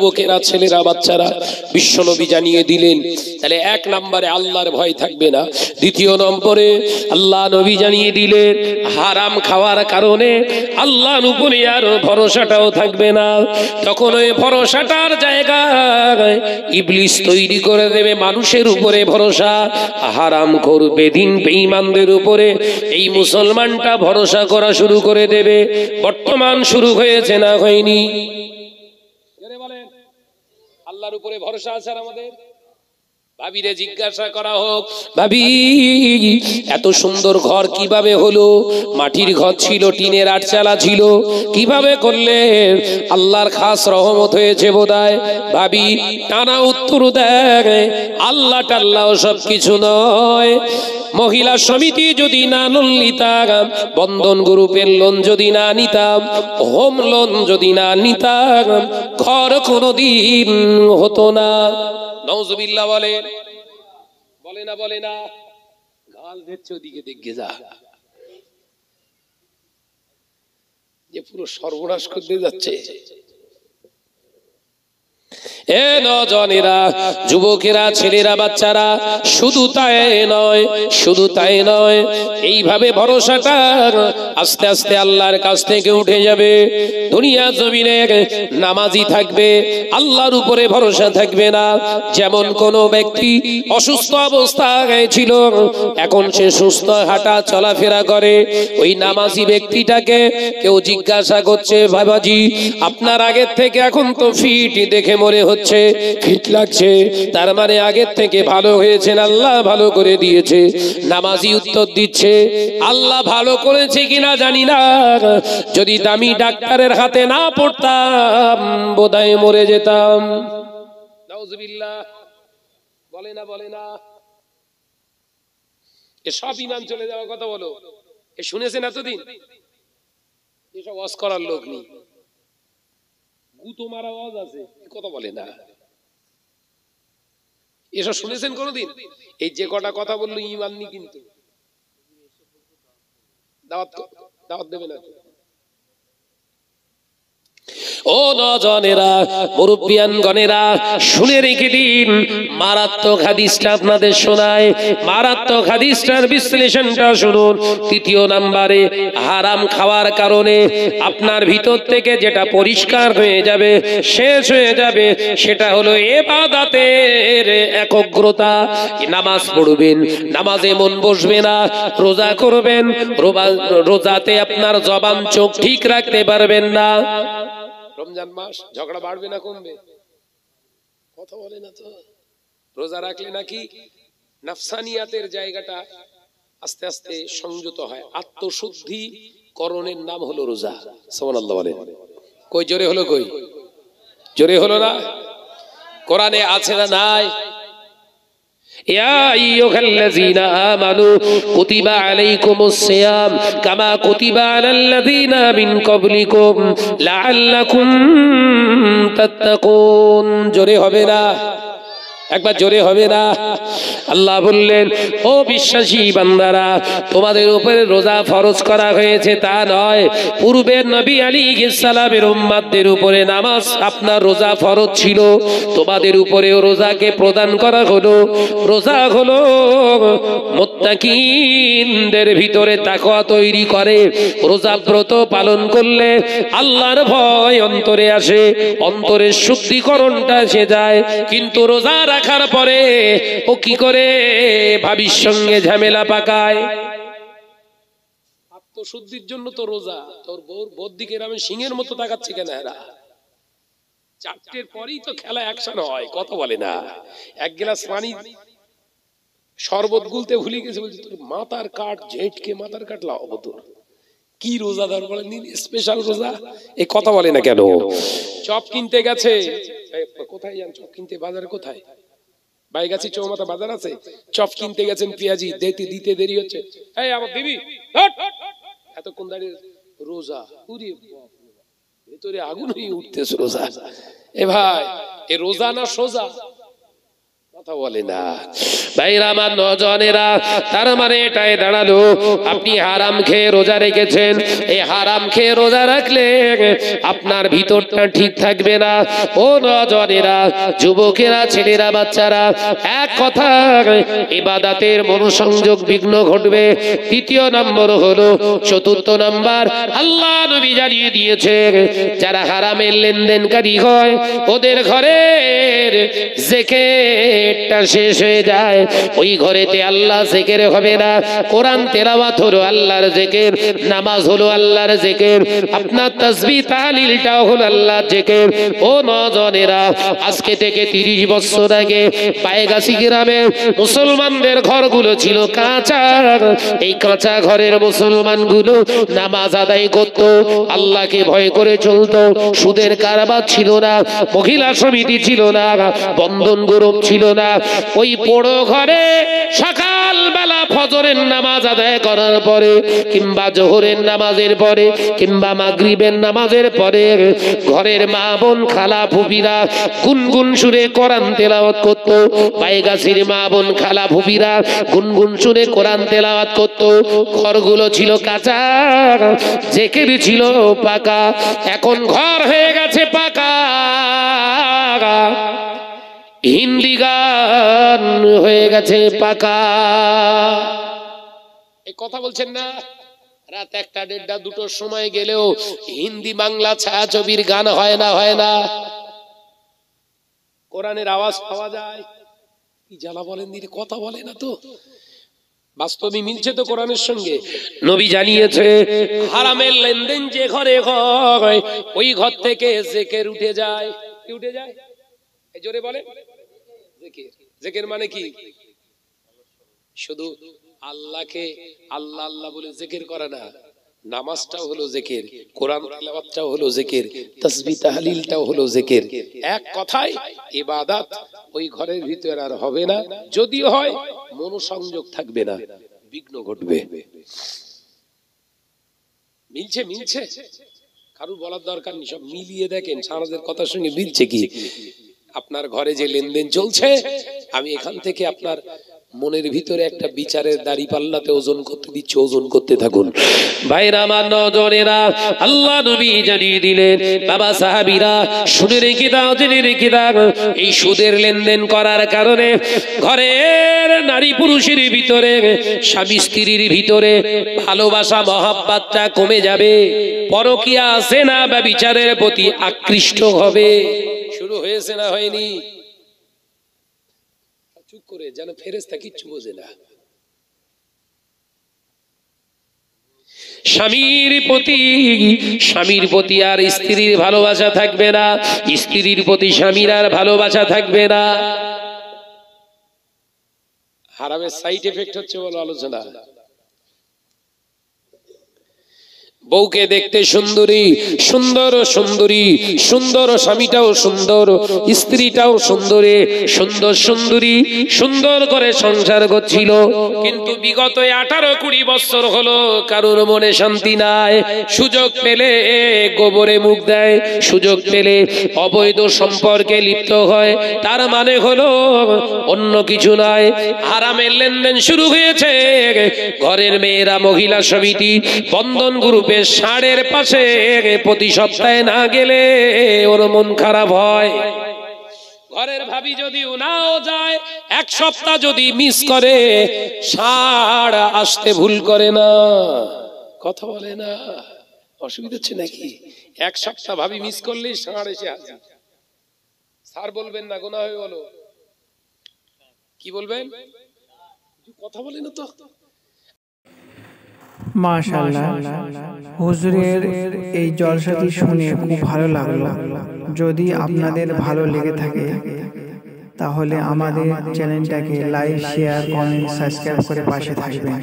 যুবকেরা, ছেলেরা, বাচ্চারা, বিশ্বনবী জানিয়ে দিলেন তাহলে এক নম্বরে আল্লাহর ভয় থাকবে না। দ্বিতীয় নম্বরে আল্লাহ নবী জানিয়ে দিলেন হারাম খাওয়ার কারণে আল্লাহর উপরে আর ভরসাটাও থাকবে না। তখন ওই ভরসাটার জায়গায় ইবলিস তৈরি করে দেবে মানুষের উপরে ভরসা, হারাম করবে দিন বেঈমানদের উপরে এই মুসলমানটা ভরসা করা শুরু করে দেবে। বর্তমান শুরু হয়েছে না হয়নি? আল্লাহর উপরে ভরসা আছে আমাদের? ভাবিরে জিজ্ঞাসা করা হোক, ভাবি এত সুন্দর ঘর কিভাবে হলো? মাটির ঘর ছিল, টিনের আটচালা ছিল, কিভাবে করলে? আল্লাহর খাস রহমত হয়েছে বোধহয়। ভাবি টানা উত্তর দেয় আল্লাহ টাল্লাহ সব কিছু নয়। মহিলা সমিতি যদি না লোন নিতাম, বন্ধন গ্রুপের লোন যদি না নিতাম, হোম লোন যদি না নিতাম, ঘর কোনোদিন হতো না। নাউজুবিল্লাহ বলে বলে না? বলে না? গাল দিচ্ছে ওদিকে, দেখে যা, যে পুরো সর্বনাশ করতে যাচ্ছে। এ নজনেরা, যুবকেরা, ছেলেরা, বাচ্চারা, শুধু তাই নয়, শুধু তাই নয়, এইভাবে ভরসাটা আস্তে আস্তে আল্লাহর কাছ থেকে উঠে যাবে। দুনিয়া জমিনে নামাজি থাকবে, আল্লাহর উপরে ভরসা থাকবে না। যেমন কোন ব্যক্তি অসুস্থ অবস্থায় ছিল, এখন সে সুস্থ, হাঁটা চলাফেরা করে, ওই নামাজি ব্যক্তিটাকে কেউ জিজ্ঞাসা করছে, বাবাজি আপনার আগের থেকে এখন তো ফিট দেখে মনে হচ্ছে, ফিট লাগছে, তার মানে আগের থেকে ভালো হয়েছেন, আল্লাহ ভালো করে দিয়েছে। নামাজি উত্তর দিচ্ছে, আল্লাহ ভালো করেছে কিনা জানি না, যদি দামি ডাক্তারের হাতে না পড়তাম বোধহয় মরে যেতাম। নাউজুবিল্লাহ বলে না? বলে না? এসব ইমান চলে যাওয়ার কথা বলো, এ শুনেছেন এতদিন? এসব ওয়াজ করার লোক নেই, তোমার আওয়াজ আছে, কথা বলে না। এসব শুনেছেন কোনদিন? এই যে কটা কথা বললো ইমান নি, কিন্তু দাওয়াত দেবে না। ও নজনেরা, মুরব্বিয়ান গণেরা, শুনে রেখে দিন, মারাত্মক হাদিসটা আপনাদের শোনায়, মারাত্মক হাদিসটার বিশ্লেষণটা শুনুন। তৃতীয় নম্বরে হারাম খাওয়ার কারণে আপনার ভিতর থেকে যেটা পরিষ্কার হয়ে যাবে, শেষ হয়ে যাবে, সেটা হলো ইবাদতের একাগ্রতা। নামাজ পড়বেন, নামাজে মন বসবে না, রোজা করবেন, রোজাতে আপনার জবান চোখ ঠিক রাখতে পারবেন না। রমজান মাস ঝগড়া বাড়বে না কমবে? কথা বলে না তো। রোজা রাখলে নাকি নাফসানিয়াতের জায়গাটা আস্তে আস্তে সংযত হয়। আত্মশুদ্ধি করণের নাম হলো রোজা। সুবহানাল্লাহ বলেন। কই জোরে হলো? কই জোরে হলো না? কোরআনে আছে না নাই? ইয়া আইয়ুহাল্লাযীনা আমানু কুতিবা আলাইকুমুস সিয়াম কামা কুতিবা আলাল্লাযীনা মিন ক্বাবলিকুম লাআল্লাকুম তাত্তাকুন। জোরে হবে না? একবার জোরে হবে না? আল্লাহ বললেন, ও বিশ্বাসী বান্দারা, তোমাদের উপরে রোজা ফরজ করা হয়েছে তা নয়, পূর্বের নবী আলাইহিস সালামের উম্মতদের উপরে নামাজ আপনার রোজা ফরজ ছিল, তোমাদের উপরেও রোজাকে প্রদান করা হলো। রোজা হলো মুত্তাকিনদের ভিতরে তাকওয়া তৈরি করে। রোজা ব্রত পালন করলে আল্লাহর ভয় অন্তরে আসে, অন্তরের শুদ্ধিকরণটা এসে যায়। কিন্তু রোজা রাখার পরে ও কি করে? ভাবির সঙ্গে ঝামেলা পাকায়। আত্মশুদ্ধির জন্য তো রোজা। তোর বউর দিকে আমি সিংহের মতো তাকাচ্ছে কেন? এরা চারটের পরেই তো খেলা অ্যাকশন হয়, কথা বলে না? এক গ্লাস পানি শরবত গুলতে ভুলে গেছে, বলছে তোর মাথার কাট জেটকে মাথার কাট লাগাবো। তোর কি রোজাদার বলেন, স্পেশাল রোজা। এই কথা বলে না কেন? চপ কিনতে গেছে, কোথায় যান চপ কিনতে? বাজারে। কোথায়? বাইগাছি চৌমাথা বাজার আছে। চপ কিনতে গেছেন, পেঁয়াজি দিতে দেরি হচ্ছে। এই আমার দিবি, এতক্ষণ দাঁড়িয়ে রোজা। ভেতরে আগুন হয়ে উঠতেছে রোজা। এ ভাই, এ রোজা না সোজা? কথা বলে না। ভাইরা আমার নজনেরা, তার মানে এটাই দাঁড়ালো আপনি হারাম খেয়ে রোজা রেখেছেন, এই হারাম খেয়ে রোজা রাখলে আপনার ভিতরটা ঠিক থাকবে না। ও নজনেরা, যুবকেরা, ছেলেরা, বাচ্চারা, এক কথা ইবাদতের মনোসংযোগ বিঘ্ন ঘটবে। তৃতীয় নম্বর হলো, চতুর্থ নম্বর আল্লাহ নবী জানিয়ে দিয়েছে, যারা হারামের লেনদেনকারী হয় ওদের ঘরের জিকিরটা শেষ হয়ে যায়। ওই ঘরেতে আল্লাহ জিকির হবে না। কোরআন তেলাওয়াত হলো আল্লাহর জিকির, নামাজ হলো আল্লাহর জিকির, আপনার তাসবিহ তাহলিলটাও হলো আল্লাহর জিকির। ও নজনেরা, আজকে থেকে 30 বছর আগে পায়গাছি গ্রামে মুসলমানদের ঘরগুলো ছিল কাঁচা। এই কাঁচা ঘরের মুসলমানগুলো নামাজ আদায় করত, আল্লাহকে ভয় করে চলতো। সুদের কারবার ছিল না, মহিলা সমিতি ছিল না, বন্ধন গ্রুপ ছিল না। ওই পোড়ো ঘরে সকাল বেলা ফজরের নামাজ আদায় করার পরে, কিংবা জোহরের নামাজের পরে, কিংবা মাগরিবের নামাজের পরে ঘরের মা বোন, খালা ফুফিরা গুনগুন সুরে কোরআন তেলাওয়াত করত। পায়গাছির মা বোন, খালা ফুফিরা গুনগুন সুরে কোরআন তেলাওয়াত করত। ঘরগুলো ছিল কাঁচা, জিকির ছিল পাকা। এখন ঘর হয়ে গেছে পাকা, হিন্দি গান হয়ে গেছে পাকা। এই কথা বলছেন না? রাত 1টা, 1:30, 2টোর সময় গেলেও হিন্দি বাংলা ছায়াছবির গান হয় না? হয় না? কোরআনের আওয়াজ পাওয়া যায়। কি জ্বালা বলেন দিদি, কথা বলে না তো। বাস্তবে মিলছে তো কোরআনের সঙ্গে। নবী জানিয়েছে, হারামের লেনদেন যে ঘরে হয় ওই ঘর থেকে জিকির উঠে যায়। কি উঠে যায়? এই জোরে বলে। জিকির, জিকির মানে কি? শুধু আল্লাহকে আল্লাহ আল্লাহ বলে জিকির করে না, নামাজটাও হলো জিকির, কোরআন তেলাওয়াতটাও হলো জিকির, তাসবিহ তাহলিলটাও হলো জিকির। এক কথায় ইবাদত ওই ঘরের ভিতরে আর হবে না। যদিও হয়, মনোসংযোগ থাকবে না, বিঘ্ন ঘটবে। মিলছে? মিলছে? কারুর বলার দরকার নেই, সব মিলিয়ে দেখেন সারাদের কথার সঙ্গে মিলছে কি। আপনার ঘরে যে লেনদেন চলছে, আমি এখান থেকে আপনার মনের ভিতরে একটা বিচারের দাড়ি পাল্লাতে ওজন করতে দিচ্ছি, ওজন করতে থাকুন। ভাইরা আমার নজনেরা, আল্লাহ নবী জানিয়ে দিলেন, বাবা সাহাবীরা শুনে রেখে দাও, জেনে রেখে দাও, এই সুদের লেনদেন করার কারণে ঘরের নারী পুরুষের ভিতরে, স্বামী স্ত্রীর ভিতরে ভালোবাসা মহব্বতটা কমে যাবে। পরকীয়া, জিনা বা বিচারের প্রতি আকৃষ্ট হবে। শুরু হয়েছে না হয়নি? চুপ করে যেন ফেরেশতা কিচ্ছু বোঝে না। স্বামীর প্রতি আর স্ত্রীর ভালোবাসা থাকবে না, স্ত্রীর প্রতি স্বামীর আর ভালোবাসা থাকবে না। হারামের সাইড এফেক্ট হচ্ছে বলো আলোচনা। বউকে দেখতে সুন্দরী, সুন্দর সুন্দরী, সুন্দর স্বামীটাও সুন্দর, স্ত্রীটাও সুন্দরী, সুন্দর সুন্দরী, সুন্দর করে সংসার করছিল। কিন্তু বিগত 18-20 বছর হলো কারোর মনে শান্তি নাই। সুযোগ পেলে গোবরে মুখ দেয়, সুযোগ পেলে অবৈধ সম্পর্কে লিপ্ত হয়। তার মানে হলো অন্য কিছু নয়, হারামের লেনদেন শুরু হয়েছে। ঘরের মেয়েরা মহিলা সমিতি, বন্ধন গ্রুপে ষাঁড়ের পাশে প্রতি সপ্তাহে না গেলে ওর মন খারাপ হয়। ঘরের ভাবি যদি নাও যায়, 1 সপ্তাহ যদি মিস করে, ষাঁড় আসতে ভুল করে না। কথা বলে না? অসুবিধা হচ্ছে নাকি? 1 সপ্তাহ ভাবি মিস করলেই ষাঁড় এসে হাজির। স্যার বলবেন না, গুনাহ হয়ে বলো। কি বলবেন? কথা বলে না তো। মাশাআল্লাহ, হুজুরের এই জলসাটি শুনে খুব ভালো লাগলো। যদি আপনাদের ভালো লেগে থাকে তাহলে আমাদের চ্যানেলটাকে লাইক, শেয়ার, কমেন্ট, সাবস্ক্রাইব করে পাশে থাকবেন।